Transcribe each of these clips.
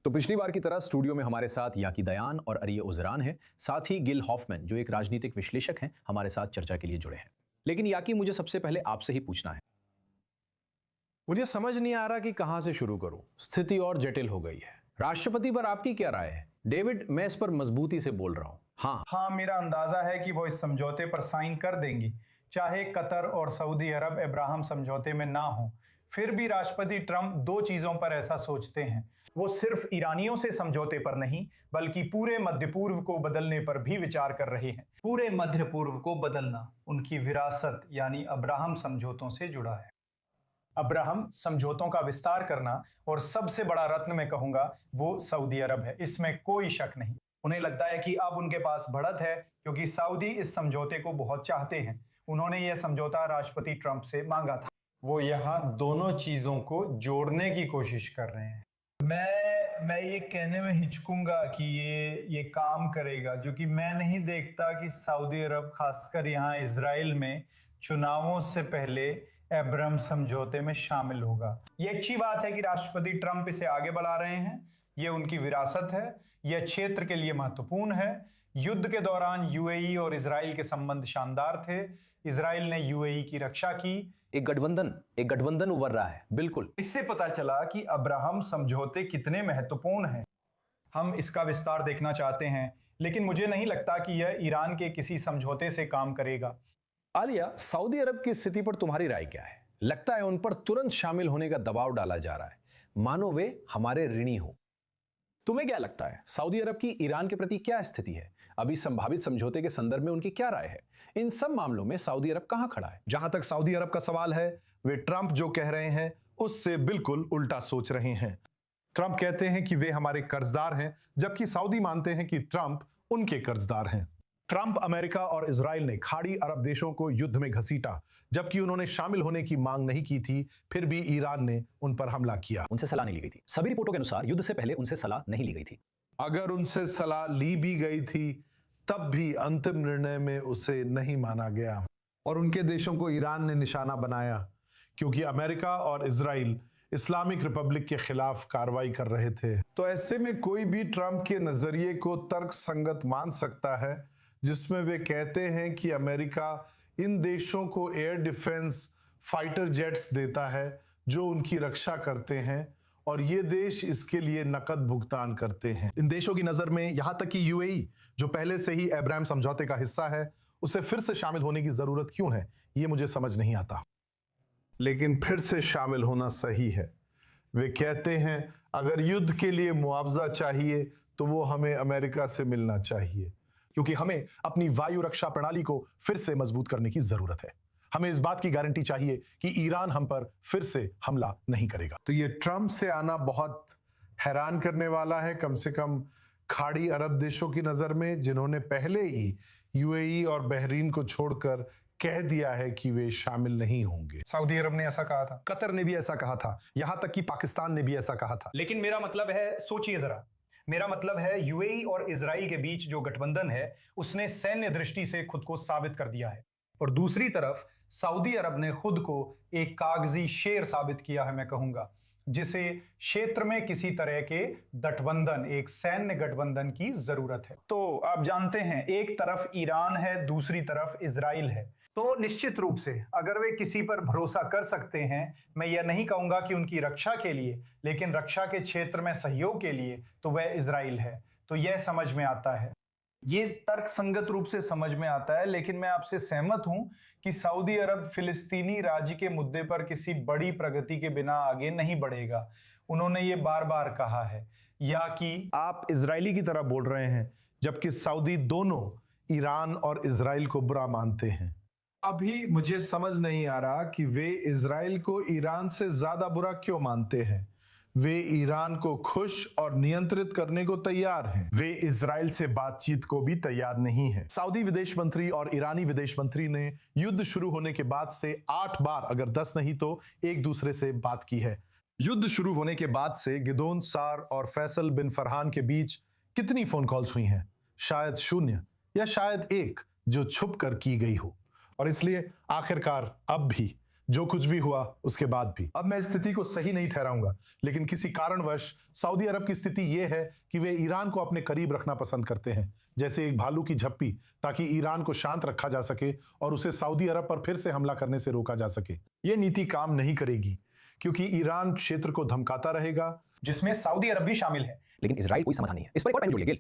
तो पिछली बार की तरह स्टूडियो में हमारे साथ याकी दयान और अरिय उजरान हैं, साथ ही गिल हॉफमैन जो एक राजनीतिक विश्लेषक हैं हमारे साथ चर्चा के लिए जुड़े हैं। लेकिन याकी, मुझे सबसे पहले आपसे ही पूछना है, मुझे समझ नहीं आ रहा कि कहां से शुरू करूं। स्थिति और जटिल हो गई है। राष्ट्रपति पर आपकी क्या राय है? डेविड, मैं इस पर मजबूती से बोल रहा हूं। हाँ, मेरा अंदाजा है कि वो इस समझौते पर साइन कर देंगी, चाहे कतर और सऊदी अरब अब्राहम समझौते में ना हो। फिर भी राष्ट्रपति ट्रंप दो चीजों पर ऐसा सोचते हैं। वो सिर्फ ईरानियों से समझौते पर नहीं, बल्कि पूरे मध्य पूर्व को बदलने पर भी विचार कर रहे हैं। पूरे मध्य पूर्व को बदलना उनकी विरासत यानी अब्राहम समझौतों से जुड़ा है। अब्राहम समझौतों का विस्तार करना, और सबसे बड़ा रत्न मैं कहूंगा वो सऊदी अरब है, इसमें कोई शक नहीं। उन्हें लगता है कि अब उनके पास बढ़त है, क्योंकि सऊदी इस समझौते को बहुत चाहते हैं। उन्होंने यह समझौता राष्ट्रपति ट्रंप से मांगा था। वो यहाँ दोनों चीजों को जोड़ने की कोशिश कर रहे हैं। मैं ये कहने में हिचकूंगा कि ये काम करेगा, क्योंकि मैं नहीं देखता कि सऊदी अरब, खासकर यहाँ इजराइल में, चुनावों से पहले अब्राहम समझौते में शामिल होगा। ये अच्छी बात है कि राष्ट्रपति ट्रंप इसे आगे बढ़ा रहे हैं। ये उनकी विरासत है, यह क्षेत्र के लिए महत्वपूर्ण है। युद्ध के दौरान यूएई और इजराइल के संबंध शानदार थे। इजराइल ने यूएई की रक्षा की। एक गठबंधन उभर रहा है। बिल्कुल, इससे पता चला कि अब्राहम समझौते कितने महत्वपूर्ण हैं। हम इसका विस्तार देखना चाहते हैं, लेकिन मुझे नहीं लगता कि यह ईरान के किसी समझौते से काम करेगा। आलिया, सऊदी अरब की स्थिति पर तुम्हारी राय क्या है? लगता है उन पर तुरंत शामिल होने का दबाव डाला जा रहा है, मानो वे हमारे ऋणी हो। तुम्हें क्या लगता है, सऊदी अरब की ईरान के प्रति क्या स्थिति है? अभी संभावित समझौते के संदर्भ में उनकी क्या राय है? इन सब मामलों में सऊदी अरब कहां खड़ा है? जहां तक सऊदी अरब का सवाल है, वे ट्रंप जो कह रहे हैं उससे बिल्कुल उल्टा सोच रहे हैं। ट्रंप कहते हैं कि वे हमारे कर्जदार हैं, जबकि सऊदी मानते हैं कि ट्रंप उनके कर्जदार हैं। ट्रंप, अमेरिका और इजराइल ने खाड़ी अरब देशों को युद्ध में घसीटा, जबकि उन्होंने शामिल होने की मांग नहीं की थी। फिर भी ईरान ने उन पर हमला किया। उनसे सलाह नहीं ली गई थी। सभी रिपोर्टों के अनुसार युद्ध से पहले उनसे सलाह नहीं ली गई थी। अगर उनसे सलाह ली भी गई थी, तब भी अंतिम निर्णय में उसे नहीं माना गया और उनके देशों को ईरान ने निशाना बनाया, क्योंकि अमेरिका और इजराइल इस्लामिक रिपब्लिक के खिलाफ कार्रवाई कर रहे थे। तो ऐसे में कोई भी ट्रंप के नजरिए को तर्कसंगत मान सकता है, जिसमें वे कहते हैं कि अमेरिका इन देशों को एयर डिफेंस फाइटर जेट्स देता है जो उनकी रक्षा करते हैं, और ये देश इसके लिए नकद भुगतान करते हैं। इन देशों की नजर में यहां तक कि यूएई, जो पहले से ही अब्राहम समझौते का हिस्सा है, उसे फिर से शामिल होने की जरूरत क्यों है, ये मुझे समझ नहीं आता। लेकिन फिर से शामिल होना सही है। वे कहते हैं अगर युद्ध के लिए मुआवजा चाहिए तो वो हमें अमेरिका से मिलना चाहिए, क्योंकि हमें अपनी वायु रक्षा प्रणाली को फिर से मजबूत करने की जरूरत है। हमें इस बात की गारंटी चाहिए कि ईरान हम पर फिर से हमला नहीं करेगा। तो ये ट्रंप से आना बहुत हैरान करने वाला है, कम से कम खाड़ी अरब देशों की नजर में, जिन्होंने पहले ही यूएई और बहरीन को छोड़कर कह दिया है कि वे शामिल नहीं होंगे। सऊदी अरब ने ऐसा कहा था, कतर ने भी ऐसा कहा था, यहां तक कि पाकिस्तान ने भी ऐसा कहा था। लेकिन मेरा मतलब है, सोचिए जरा, मेरा मतलब है यूएई और इजराइल के बीच जो गठबंधन है, उसने सैन्य दृष्टि से खुद को साबित कर दिया है, और दूसरी तरफ सऊदी अरब ने खुद को एक कागजी शेर साबित किया है, मैं कहूंगा, जिसे क्षेत्र में किसी तरह के गठबंधन, एक सैन्य गठबंधन की जरूरत है। तो आप जानते हैं, एक तरफ ईरान है, दूसरी तरफ इजराइल है। तो निश्चित रूप से अगर वे किसी पर भरोसा कर सकते हैं, मैं यह नहीं कहूंगा कि उनकी रक्षा के लिए, लेकिन रक्षा के क्षेत्र में सहयोग के लिए, तो वह इजराइल है। तो यह समझ में आता है, ये तर्कसंगत रूप से समझ में आता है। लेकिन मैं आपसे सहमत हूं कि सऊदी अरब फिलिस्तीनी राज्य के मुद्दे पर किसी बड़ी प्रगति के बिना आगे नहीं बढ़ेगा। उन्होंने ये बार बार कहा है। या कि आप इजरायली की तरह बोल रहे हैं, जबकि सऊदी दोनों ईरान और इजराइल को बुरा मानते हैं। अभी मुझे समझ नहीं आ रहा कि वे इजराइल को ईरान से ज्यादा बुरा क्यों मानते हैं। वे ईरान को खुश और नियंत्रित करने को तैयार हैं। वे इजराइल से बातचीत को भी तैयार नहीं है। सऊदी विदेश मंत्री और ईरानी विदेश मंत्री ने युद्ध शुरू होने के बाद से 8 बार, अगर 10 नहीं तो, एक दूसरे से बात की है। युद्ध शुरू होने के बाद से गिदोन सार और फैसल बिन फरहान के बीच कितनी फोन कॉल्स हुई हैं? शायद 0 या शायद 1, जो छुप कर की गई हो। और इसलिए आखिरकार अब भी जो कुछ भी हुआ उसके बाद भी। अब मैं इस स्थिति को सही नहीं ठहराऊंगा, लेकिन किसी कारणवश सऊदी अरब की स्थिति यह है कि वे ईरान को अपने करीब रखना पसंद करते हैं, जैसे एक भालू की झप्पी, ताकि ईरान को शांत रखा जा सके और उसे सऊदी अरब पर फिर से हमला करने से रोका जा सके। यह नीति काम नहीं करेगी, क्योंकि ईरान क्षेत्र को धमकाता रहेगा, जिसमें सऊदी अरब भी शामिल है। लेकिन इसराइल कोई समाधान नहीं है। इस पर एक और पहलू जोड़िए गिल।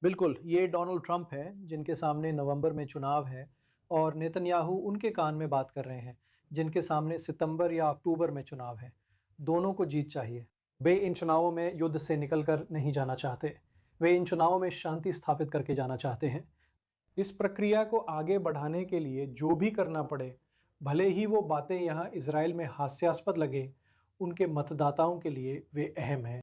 बिल्कुल, ये डोनाल्ड ट्रंप हैं जिनके सामने नवंबर में चुनाव है, और नेतन्याहू उनके कान में बात कर रहे हैं जिनके सामने सितंबर या अक्टूबर में चुनाव है। दोनों को जीत चाहिए। वे इन चुनावों में युद्ध से निकलकर नहीं जाना चाहते। वे इन चुनावों में शांति स्थापित करके जाना चाहते हैं। इस प्रक्रिया को आगे बढ़ाने के लिए जो भी करना पड़े, भले ही वो बातें यहाँ इजराइल में हास्यास्पद लगे, उनके मतदाताओं के लिए वे अहम हैं।